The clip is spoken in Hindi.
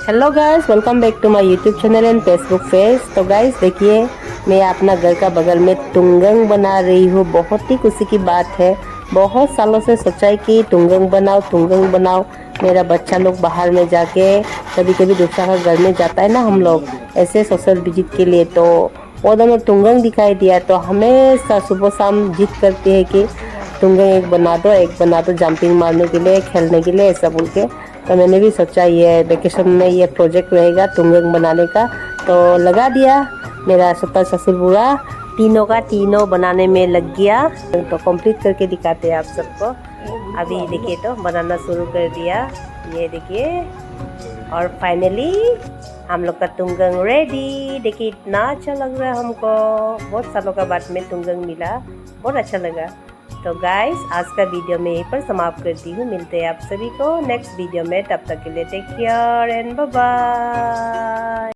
Hello guys, welcome back to my YouTube channel and Facebook page. तो गाइस देखिए, मैं अपना घर का बगल में तुंगंग बना रही हूँ। बहुत ही खुशी की बात है। बहुत सालों से सोचा है कि तुंगंग बनाओ, तुंगंग बनाओ। मेरा बच्चा लोग बाहर में जाके कभी कभी दूसरा का घर में जाता है ना, हम लोग ऐसे सोशल विजिट के लिए, तो वो दोनों तुंगंग दिखाई दिया तो हमेशा सुबह शाम जिद करती है कि तुंगंग एक बना दो, एक बना दो, जंपिंग मारने के लिए, खेलने के लिए, ऐसा बोल के। तो मैंने भी सोचा ये वेकेशन में ये प्रोजेक्ट रहेगा तुंगंग बनाने का, तो लगा दिया। मेरा सत्ता ससुर बुआ तीनों का तीनों बनाने में लग गया। तो कंप्लीट करके दिखाते हैं आप सबको। अभी देखिए तो बनाना शुरू कर दिया, ये देखिए। और फाइनली हम लोग का तुंगंग रेडी। देखिए इतना अच्छा लग रहा है हमको। बहुत सालों का बाद में तुंगंग मिला, बहुत अच्छा लगा। तो गाइस आज का वीडियो मैं यहीं पर समाप्त करती हूँ। मिलते हैं आप सभी को नेक्स्ट वीडियो में। तब तक के लिए take care and bye bye.